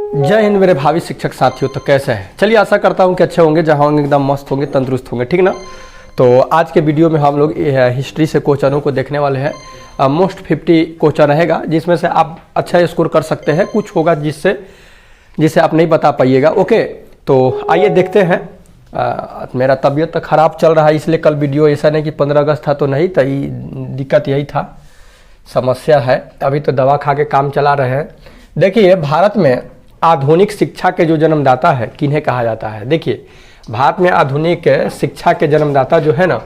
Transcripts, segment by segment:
जय हिंद मेरे भावी शिक्षक साथियों। तो कैसे हैं? चलिए आशा करता हूं कि अच्छे होंगे, जहां होंगे एकदम मस्त होंगे, तंदुरुस्त होंगे, ठीक ना। तो आज के वीडियो में हम लोग हिस्ट्री से क्वेश्चनों को देखने वाले हैं। मोस्ट 50 क्वेश्चन रहेगा, जिसमें से आप अच्छा स्कोर कर सकते हैं। कुछ होगा जिसे आप नहीं बता पाइएगा। ओके, तो आइए देखते हैं। मेरा तबीयत तो ख़राब चल रहा है, इसलिए कल वीडियो ऐसा नहीं कि 15 अगस्त था तो नहीं था, दिक्कत यही था, समस्या है। अभी तो दवा खा के काम चला रहे हैं। देखिए, भारत में आधुनिक शिक्षा के जो जन्मदाता है किन्हें कहा जाता है? देखिए, भारत में आधुनिक शिक्षा के जन्मदाता जो है ना,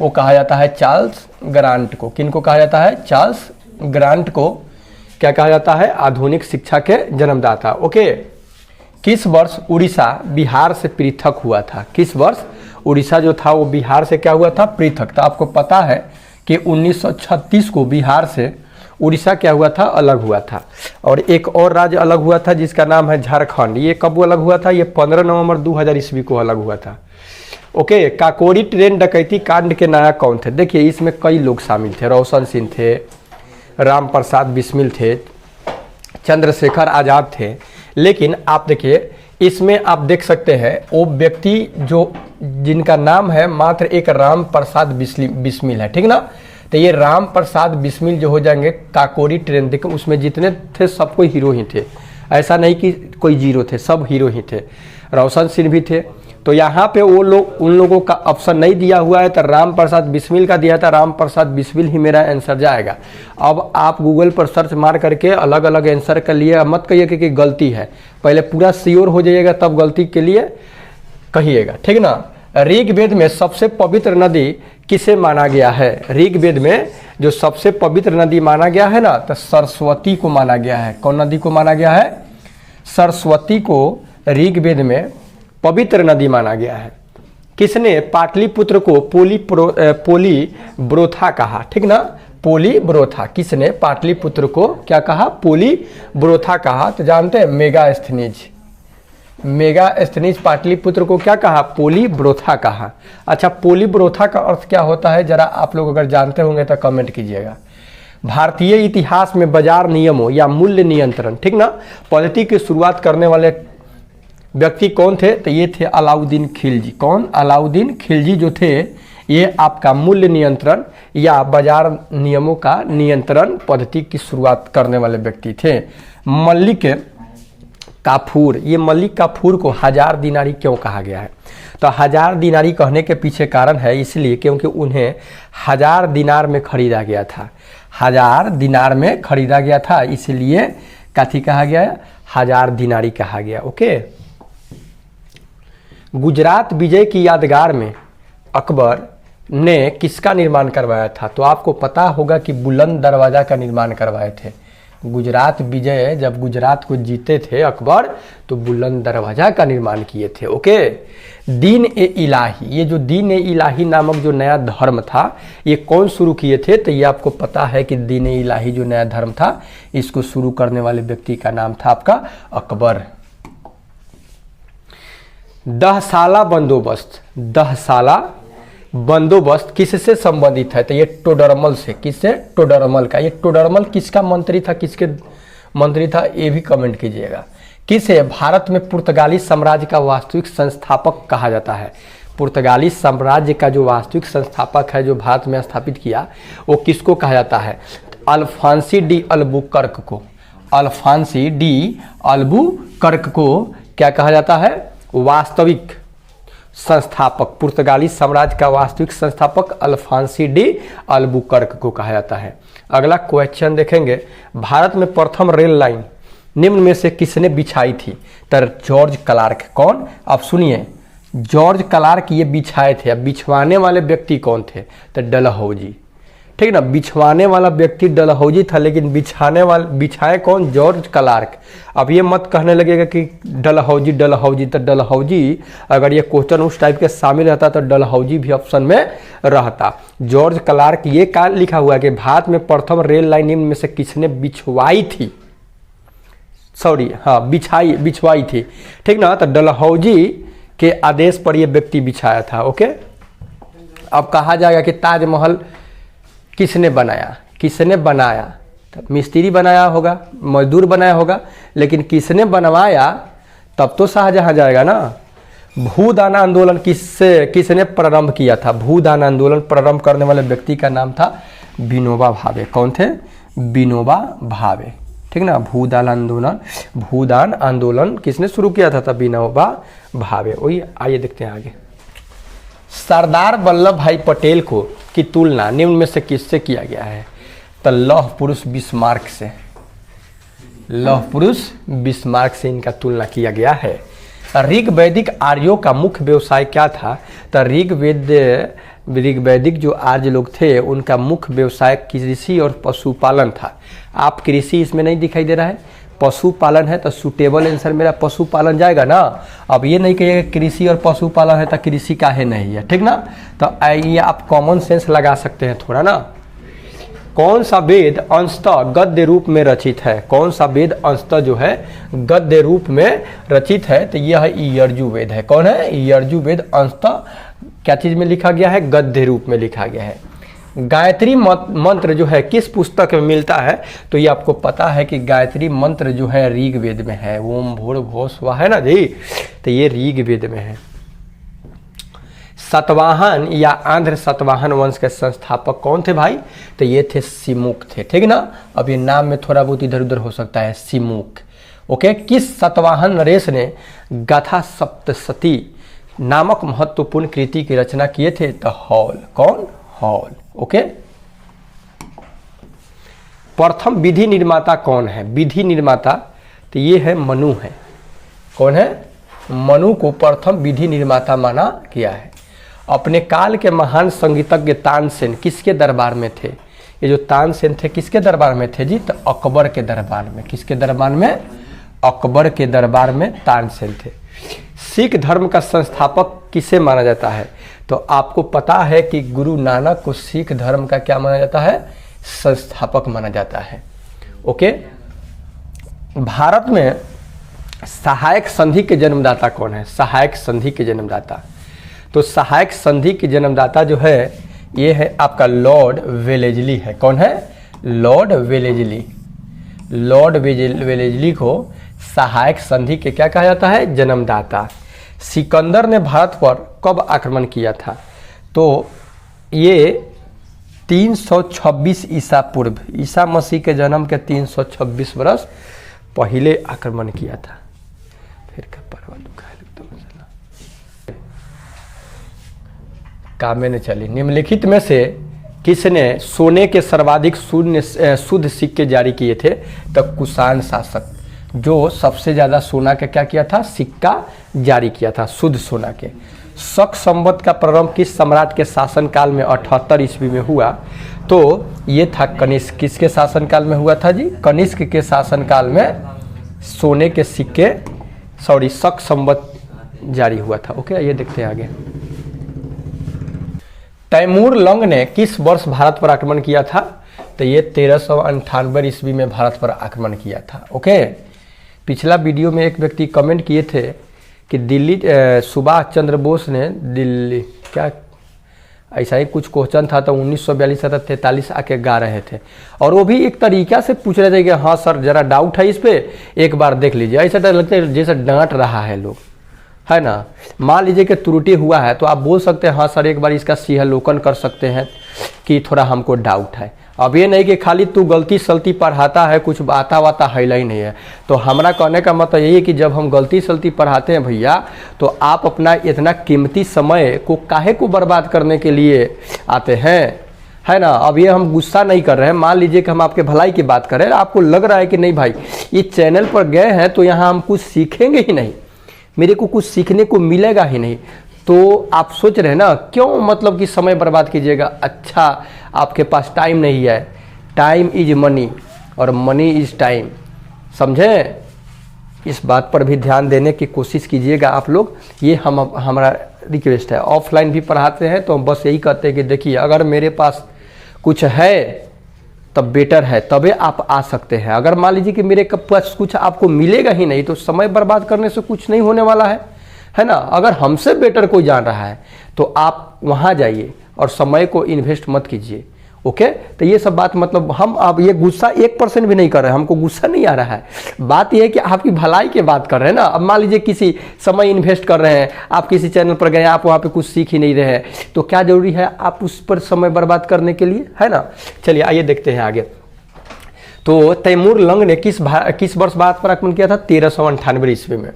वो कहा जाता है चार्ल्स ग्रांट को। किनको कहा जाता है? चार्ल्स ग्रांट को क्या कहा जाता है? आधुनिक शिक्षा के जन्मदाता। ओके, किस वर्ष उड़ीसा बिहार से पृथक हुआ था? किस वर्ष उड़ीसा जो था वो बिहार से क्या हुआ था? पृथक। तो आपको पता है कि 1936 को बिहार से उड़ीसा क्या हुआ था? अलग हुआ था। और एक और राज्य अलग हुआ था जिसका नाम है झारखंड। ये कब अलग हुआ था? ये 15 नवंबर 2000 ईस्वी को अलग हुआ था। ओके, काकोरी ट्रेन डकैती कांड के नायक कौन थे? देखिए, इसमें कई लोग शामिल थे। रोशन सिंह थे, राम प्रसाद बिस्मिल थे, चंद्रशेखर आज़ाद थे। लेकिन आप देखिए, इसमें आप देख सकते हैं वो व्यक्ति जो जिनका नाम है मात्र एक राम प्रसाद बिस्मिल है, ठीक ना। तो ये राम प्रसाद बिस्मिल जो हो जाएंगे काकोरी ट्रेन, देखो उसमें जितने थे सब कोई हीरो ही थे, ऐसा नहीं कि कोई जीरो थे, सब हीरो ही थे। रोशन सिंह भी थे। तो यहाँ पे वो लोग, उन लोगों का ऑप्शन नहीं दिया हुआ है, तो राम प्रसाद बिस्मिल का दिया था। राम प्रसाद बिस्मिल ही मेरा आंसर जाएगा। अब आप गूगल पर सर्च मार करके अलग अलग आंसर के लिए मत कहिए कि गलती है, पहले पूरा श्योर हो जाइएगा तब गलती के लिए कहिएगा, ठीक ना। ऋग्वेद में सबसे पवित्र नदी किसे माना गया है? ऋग्वेद में जो सबसे पवित्र नदी माना गया है ना, तो सरस्वती को माना गया है। कौन नदी को माना गया है? सरस्वती को ऋग्वेद में पवित्र नदी माना गया है। किसने पाटलिपुत्र को पोलीब्रोथा कहा? ठीक ना, पोलीब्रोथा। किसने पाटलिपुत्र को क्या कहा? पोलीब्रोथा कहा। तो जानते हैं, मेगास्थनीज पाटलिपुत्र को क्या कहा? पोलीब्रोथा कहा। अच्छा, पोलीब्रोथा का अर्थ क्या होता है? जरा आप लोग अगर जानते होंगे तो कमेंट कीजिएगा। भारतीय इतिहास में बाजार नियमों या मूल्य नियंत्रण, ठीक ना, पद्धति की शुरुआत करने वाले व्यक्ति कौन थे? तो ये थे अलाउद्दीन खिलजी। कौन? अलाउद्दीन खिलजी जो थे, ये आपका मूल्य नियंत्रण या बाजार नियमों का नियंत्रण पद्धति की शुरुआत करने वाले व्यक्ति थे। मलिक काफूर, ये मलिक काफूर को 1000 दिनारी क्यों कहा गया है? तो 1000 दिनारी कहने के पीछे कारण है, इसलिए क्योंकि उन्हें 1000 दिनार में खरीदा गया था। 1000 दिनार में खरीदा गया था, इसलिए काथी कहा गया? 1000 दिनारी कहा गया। ओके, गुजरात विजय की यादगार में अकबर ने किसका निर्माण करवाया था? तो आपको पता होगा कि बुलंद दरवाजा का निर्माण करवाए थे। गुजरात विजय, जब गुजरात को जीते थे अकबर, तो बुलंद दरवाजा का निर्माण किए थे। ओके, दीन ए इलाही, ये जो दीन ए इलाही नामक जो नया धर्म था, ये कौन शुरू किए थे? तो ये आपको पता है कि दीन ए इलाही जो नया धर्म था, इसको शुरू करने वाले व्यक्ति का नाम था आपका अकबर। दहसाला बंदोबस्त, दहसाला बंदोबस्त किससे संबंधित है? तो ये टोडरमल से। किससे? टोडरमल का। ये टोडरमल किसका मंत्री था, किसके मंत्री था, ये भी कमेंट कीजिएगा। किसे भारत में पुर्तगाली साम्राज्य का वास्तविक संस्थापक कहा जाता है? पुर्तगाली साम्राज्य का जो वास्तविक संस्थापक है, जो भारत में स्थापित किया, वो किसको कहा जाता है? अल्फांसी डी अल्बुकर्क को। अल्फांसी डी अल्बुकर्क को क्या कहा जाता है? वास्तविक संस्थापक, पुर्तगाली साम्राज्य का वास्तविक संस्थापक अल्फांसी डी अल्बुकर्क को कहा जाता है। अगला क्वेश्चन देखेंगे, भारत में प्रथम रेल लाइन निम्न में से किसने बिछाई थी? तो जॉर्ज क्लार्क। कौन? आप सुनिए, जॉर्ज क्लार्क ये बिछाए थे। अब बिछवाने वाले व्यक्ति कौन थे? तो डलहौजी, ठीक ना। बिछवाने वाला व्यक्ति डलहौजी था, लेकिन बिछाए कौन? George Clarke. अब ये मत कहने लगेगा कि डलहौजी डलहौजी, तो डलहौजी अगर ये क्वेश्चन उस टाइप के शामिल रहता तो डलहौजी भी ऑप्शन में रहता। जॉर्ज क्लार्क ये क्या लिखा हुआ है कि भारत में प्रथम रेल लाइन निम्न में से किसने बिछवाई थी? सॉरी, हाँ, बिछवाई थी, ठीक ना। तो डलहौजी के आदेश पर यह व्यक्ति बिछाया था। ओके, अब कहा जाएगा कि ताजमहल किसने बनाया? किसने बनाया? तो मिस्त्री बनाया होगा, मजदूर बनाया होगा, लेकिन किसने बनवाया तब तो शाहजहां जाएगा ना। भूदान आंदोलन किसने प्रारंभ किया था? भूदान आंदोलन प्रारंभ करने वाले व्यक्ति का नाम था विनोबा भावे। कौन थे? विनोबा भावे, ठीक ना। भूदान आंदोलन किसने शुरू किया था? विनोबा भावे। वही आइए देखते हैं आगे। सरदार वल्लभ भाई पटेल को की तुलना निम्न में से किससे किया गया है? तो लौह पुरुष बिस्मार्क से, लौह पुरुष बिस्मार्क से इनका तुलना किया गया है। ऋग वैदिक आर्यों का मुख्य व्यवसाय क्या था? तो ऋग्वैदिक जो आर्य लोग थे उनका मुख्य व्यवसाय कृषि और पशुपालन था। आप कृषि इसमें नहीं दिखाई दे रहा है, पशुपालन है, तो सुटेबल आंसर मेरा पशुपालन जाएगा ना। अब ये नहीं कहिएगा कृषि और पशुपालन है तो कृषि काहे नहीं है, ठीक ना। तो ये आप कॉमन सेंस लगा सकते हैं थोड़ा ना। कौन सा वेद अंशतः गद्य रूप में रचित है? कौन सा वेद अंशतः जो है गद्य रूप में रचित है? तो यह यजुर्वेद है। कौन है? यजुर्वेद अंशतः क्या चीज में लिखा गया है? गद्य रूप में लिखा गया है। गायत्री मंत्र जो है किस पुस्तक में मिलता है? तो ये आपको पता है कि गायत्री मंत्र जो है ऋग्वेद में है। ओम भूर्भुवः स्वः है ना जी, तो ये ऋग्वेद में है। सतवाहन या आंध्र सतवाहन वंश के संस्थापक कौन थे भाई? तो ये थे सिमुक थे, ठीक ना। अब ये नाम में थोड़ा बहुत इधर उधर हो सकता है, सिमुक। ओके, किस सतवाहन नरेश ने गाथा सप्तशती नामक महत्वपूर्ण कृति की रचना किए थे? तो हॉल। कौन? हॉल। ओके, प्रथम विधि निर्माता कौन है? विधि निर्माता तो ये है मनु है। कौन है? मनु को प्रथम विधि निर्माता माना गया है। अपने काल के महान संगीतज्ञ तानसेन किसके दरबार में थे? ये जो तानसेन थे किसके दरबार में थे जी? तो अकबर के दरबार में। किसके दरबार में? अकबर के दरबार में तानसेन थे। सिख धर्म का संस्थापक किसे माना जाता है? तो आपको पता है कि गुरु नानक को सिख धर्म का क्या माना जाता है? संस्थापक माना जाता है। ओके, भारत में सहायक संधि के जन्मदाता कौन है? सहायक संधि के जन्मदाता, तो सहायक संधि के जन्मदाता जो है ये है आपका लॉर्ड वेलेजली है। कौन है? Lord Wellesley. लॉर्ड वेलेजली को सहायक संधि के क्या कहा जाता है? जन्मदाता। सिकंदर ने भारत पर कब आक्रमण किया था? तो ये 326 ईसा पूर्व, ईसा मसीह के जन्म के 326 वर्ष पहले आक्रमण किया था। फिर का परवा दुखा है तो काम में चली। निम्नलिखित में से किसने सोने के सर्वाधिक शुद्ध सिक्के जारी किए थे? तो कुषाण शासक, जो सबसे ज्यादा सोना का क्या किया था? सिक्का जारी किया था, शुद्ध सोना के। शक संवत का प्रारंभ किस सम्राट के शासनकाल में 78 ईस्वी में हुआ? तो ये था कनिष्क। किसके शासनकाल में हुआ था जी? कनिष्क के शासनकाल में सोने के सिक्के शक संवत जारी हुआ था। ओके, ये देखते हैं आगे। तैमूर लंग ने किस वर्ष भारत पर आक्रमण किया था? तो ये 1398 ईस्वी में भारत पर आक्रमण किया था। ओके, पिछला वीडियो में एक व्यक्ति कमेंट किए थे कि दिल्ली सुभाष चंद्र बोस ने दिल्ली क्या ऐसा ही कुछ क्वेश्चन था, तो 1942 से 43 आके गा रहे थे, और वो भी एक तरीका से पूछ रहे थे कि हाँ सर जरा डाउट है इस पे, एक बार देख लीजिए। ऐसा लगता है जैसे डांट रहा है लोग, है ना। मान लीजिए कि त्रुटि हुआ है तो आप बोल सकते हैं हाँ सर एक बार इसका सिंहावलोकन कर सकते हैं कि थोड़ा हमको डाउट है। अब ये नहीं कि खाली तू गलती सलती पढ़ाता है, कुछ आता वाता है ही नहीं है। तो हमारा कहने का मतलब यही है कि जब हम गलती सलती पढ़ाते हैं भैया, तो आप अपना इतना कीमती समय को काहे को बर्बाद करने के लिए आते हैं, है ना। अब ये हम गुस्सा नहीं कर रहे हैं, मान लीजिए कि हम आपके भलाई की बात कर रहे हैं, आपको लग रहा है कि नहीं भाई ये चैनल पर गए हैं तो यहाँ हम कुछ सीखेंगे ही नहीं, मेरे को कुछ सीखने को मिलेगा ही नहीं, तो आप सोच रहे हैं ना क्यों मतलब कि समय बर्बाद कीजिएगा। अच्छा आपके पास टाइम नहीं है, टाइम इज मनी और मनी इज टाइम, समझे। इस बात पर भी ध्यान देने की कोशिश कीजिएगा आप लोग, ये हमारा रिक्वेस्ट है। ऑफलाइन भी पढ़ाते हैं तो हम बस यही कहते हैं कि देखिए अगर मेरे पास कुछ है तब बेटर है, तबे आप आ सकते हैं। अगर मान लीजिए कि मेरे पास कुछ आपको मिलेगा ही नहीं तो समय बर्बाद करने से कुछ नहीं होने वाला है ना। अगर हमसे बेटर कोई जान रहा है तो आप वहाँ जाइए और समय को इन्वेस्ट मत कीजिए, ओके। तो ये सब बात मतलब हम अब ये गुस्सा 1% भी नहीं कर रहे हैं, हमको गुस्सा नहीं आ रहा है। बात ये है कि आपकी भलाई की बात कर रहे हैं ना। अब मान लीजिए किसी समय इन्वेस्ट कर रहे हैं, आप किसी चैनल पर गए, आप वहाँ पे कुछ सीख ही नहीं रहे हैं, तो क्या जरूरी है आप उस पर समय बर्बाद करने के लिए, है ना। चलिए आइए देखते हैं आगे। तो तैमूर लंग ने किस वर्ष भारत पर आक्रमण किया था? 1398 ईस्वी में।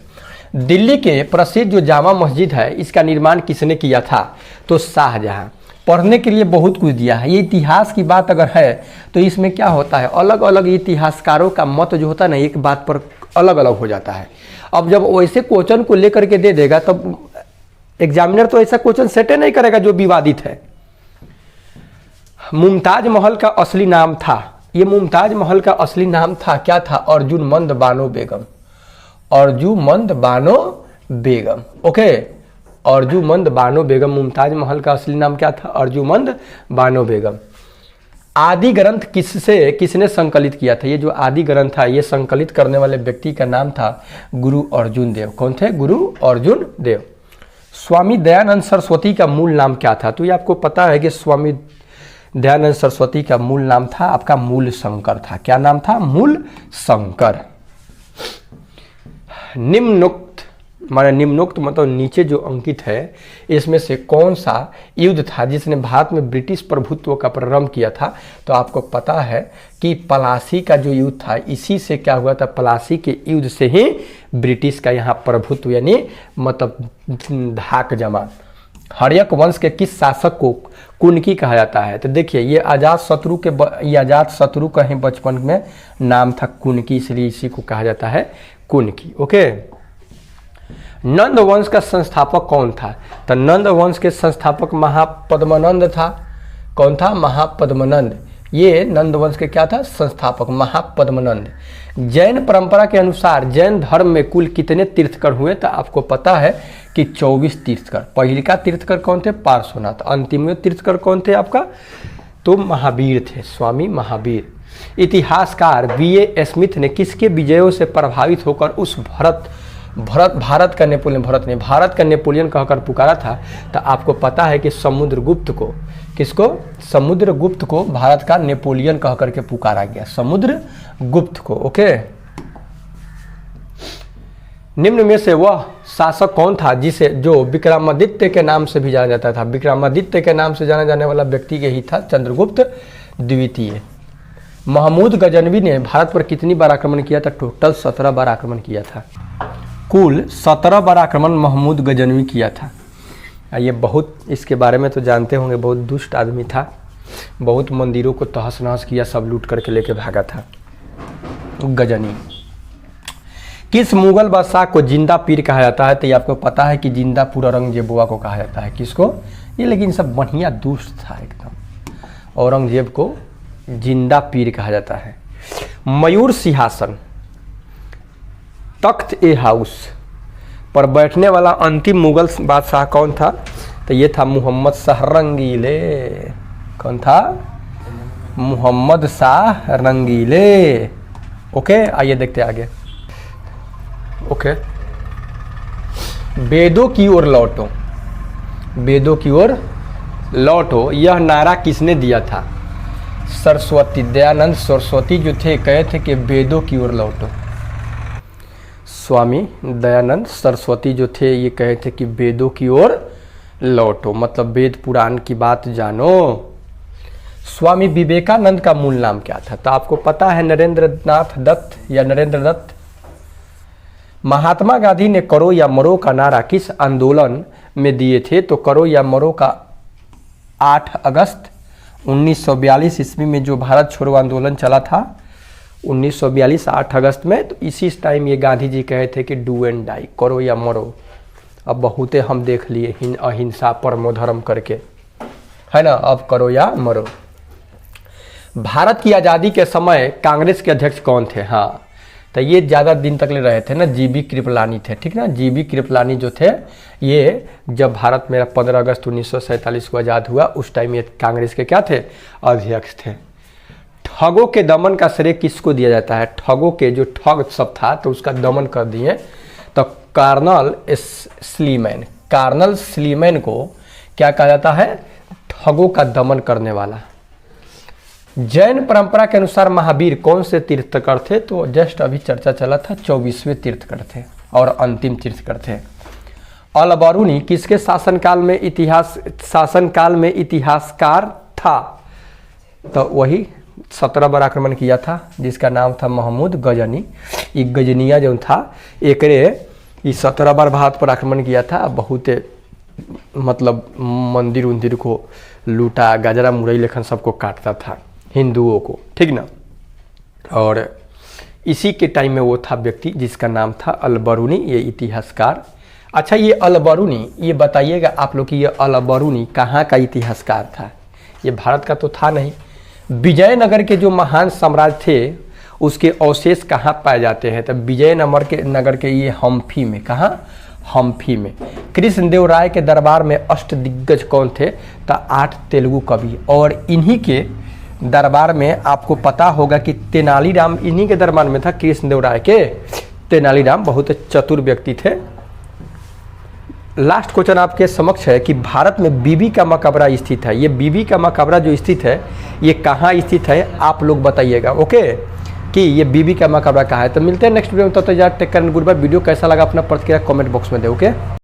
दिल्ली के प्रसिद्ध जो जामा मस्जिद है, इसका निर्माण किसने किया था? तो शाहजहां। पढ़ने के लिए बहुत कुछ दिया है। ये इतिहास की बात अगर है तो इसमें क्या होता है, अलग अलग इतिहासकारों का मत जो होता है ना, एक बात पर अलग अलग हो जाता है। अब जब वैसे क्वेश्चन को लेकर के दे देगा तब एग्जामिनर तो ऐसा क्वेश्चन सेट नहीं करेगा जो विवादित है। मुमताज महल का असली नाम था, ये मुमताज महल का असली नाम था, क्या था? अर्जुमंद बानो बेगम। अर्जुमंद बानो बेगम, ओके। अर्जुमंद बानो बेगम, मुमताज महल का असली नाम क्या था? अर्जुमंद बानो बेगम। आदि ग्रंथ किसने संकलित किया था? ये जो आदि ग्रंथ था, ये संकलित करने वाले व्यक्ति का नाम था गुरु अर्जुन देव। कौन थे? गुरु अर्जुन देव। स्वामी दयानंद सरस्वती का मूल नाम क्या था? तो ये आपको पता है कि स्वामी दयानंद सरस्वती का मूल नाम था आपका मूल शंकर था। क्या नाम था? मूल शंकर। निम्नोक्त माने निम्नोक्त मतलब नीचे जो अंकित है, इसमें से कौन सा युद्ध था जिसने भारत में ब्रिटिश प्रभुत्व का प्रारंभ किया था? तो आपको पता है कि पलासी का जो युद्ध था, इसी से क्या हुआ था? पलासी के युद्ध से ही ब्रिटिश का यहाँ प्रभुत्व यानी मतलब धाक जमा। हर्यक वंश के किस शासक को कुनकी कहा जाता है? तो देखिए ये अजात शत्रु का ही बचपन में नाम था कुनकी, इसलिए इसी को कहा जाता है कुनकी, ओके। नंद वंश का संस्थापक कौन था? तो नंद वंश के संस्थापक महापद्मनंद था। कौन था? महापद्मनंद। ये नंद वंश के क्या था? संस्थापक महापद्मनंद। जैन परंपरा के अनुसार जैन धर्म में कुल कितने तीर्थकर हुए? तो आपको पता है कि 24 तीर्थकर। पहले का तीर्थकर कौन थे? पार्श्वनाथ। अंतिम तीर्थकर कौन थे आपका? तो महावीर थे, स्वामी महावीर। इतिहासकार B.A. स्मिथ ने किसके विजयों से प्रभावित होकर उस भारत का नेपोलियन कहकर पुकारा था? तो आपको पता है कि समुद्रगुप्त को, किसको? समुद्रगुप्त को भारत का नेपोलियन कहकर के पुकारा गया, समुद्रगुप्त को, ओके। निम्न में से वह शासक कौन था जो विक्रमादित्य के नाम से भी जाना जाता था? विक्रमादित्य के नाम से जाना जाने वाला व्यक्ति यही था, चंद्रगुप्त द्वितीय। महमूद गजनवी ने भारत पर कितनी बार आक्रमण किया था? टोटल 17 बार आक्रमण किया था। कुल 17 बार आक्रमण महमूद गजनवी किया था। ये बहुत, इसके बारे में तो जानते होंगे, बहुत दुष्ट आदमी था, बहुत मंदिरों को तहस नहस किया, सब लूट करके लेके भागा था गजनी। किस मुगल बादशाह को जिंदा पीर कहा जाता है? तो ये आपको पता है कि जिंदा पूरा औरंगजेबुआ को कहा जाता है। किसको? ये लेकिन सब बढ़िया दुष्ट था एकदम। औरंगजेब को जिंदा पीर कहा जाता है। मयूर सिंहासन, तख्त ए हाउस पर बैठने वाला अंतिम मुगल बादशाह कौन था? तो ये था मोहम्मद शाह रंगीले। कौन था? मोहम्मद शाह रंगीले, ओके। आइए देखते आगे, ओके। वेदों की ओर लौटो, वेदों की ओर लौटो, यह नारा किसने दिया था? सरस्वती, दयानंद सरस्वती जो थे, कहे थे कि वेदों की ओर लौटो। स्वामी दयानंद सरस्वती जो थे, ये कहे थे कि वेदों की ओर लौटो, मतलब वेद पुराण की बात जानो। स्वामी विवेकानंद का मूल नाम क्या था? तो आपको पता है नरेंद्रनाथ दत्त या नरेंद्र दत्त। महात्मा गांधी ने करो या मरो का नारा किस आंदोलन में दिए थे? तो करो या मरो का 8 अगस्त 1942 ईस्वी में जो भारत छोड़ो आंदोलन चला था 1942 8 अगस्त में, तो इसी टाइम ये गांधी जी कहे थे कि डू एंड डाई, करो या मरो। अब बहुते हम देख लिए अहिंसा परमो धर्म करके, है ना। अब करो या मरो। भारत की आज़ादी के समय कांग्रेस के अध्यक्ष कौन थे? हाँ, तो ये ज़्यादा दिन तक ले रहे थे ना, जीबी कृपलानी थे, ठीक ना। जीबी कृपलानी जो थे, ये जब भारत में 15 अगस्त 1947 को आज़ाद हुआ, उस टाइम ये कांग्रेस के क्या थे? अध्यक्ष थे। ठगों के दमन का श्रेय किसको दिया जाता है? ठगों के जो ठग सब था तो उसका दमन कर दिए तो कर्नल स्लीमैन को क्या कहा जाता है? ठगों का दमन करने वाला। जैन परंपरा के अनुसार महावीर कौन से तीर्थकर थे? तो जस्ट अभी चर्चा चला था, 24वें तीर्थकर थे और अंतिम तीर्थकर थे। अल बरूनी किसके शासनकाल में इतिहासकार था? तो वही 17 बार आक्रमण किया था, जिसका नाम था महमूद गजनी। ये गजनिया जो था एकरे 17 बार भारत पर आक्रमण किया था। बहुत मतलब मंदिर उंदिर को लूटा, गाजरा मुरई लेखन सबको काटता था, हिंदुओं को, ठीक ना। और इसी के टाइम में वो था व्यक्ति जिसका नाम था अल बरूनी, ये इतिहासकार। अच्छा, ये अल बरूनी, ये बताइएगा आप लोग कि ये अल बरूनी कहाँ का इतिहासकार था? ये भारत का तो था नहीं। विजयनगर के जो महान साम्राज्य थे उसके अवशेष कहाँ पाए जाते हैं? तो विजयनगर के ये हम्फी में। कहाँ? हम्फी में। कृष्णदेव राय के दरबार में अष्टदिग्गज कौन थे? तो 8 तेलुगु कवि। और इन्हीं के दरबार में आपको पता होगा कि तेनालीराम इन्हीं के दरबार में था, कृष्णदेव राय के। तेनालीराम बहुत चतुर व्यक्ति थे। लास्ट क्वेश्चन आपके समक्ष है कि भारत में बीबी का मकबरा स्थित है। ये बीबी का मकबरा जो स्थित है ये कहाँ स्थित है आप लोग बताइएगा, ओके, कि ये बीबी का मकबरा कहाँ है। तो मिलते हैं नेक्स्ट वीडियो में। तब तक take care and goodbye. Video कैसा लगा अपना प्रतिक्रिया कमेंट बॉक्स में दे, ओके।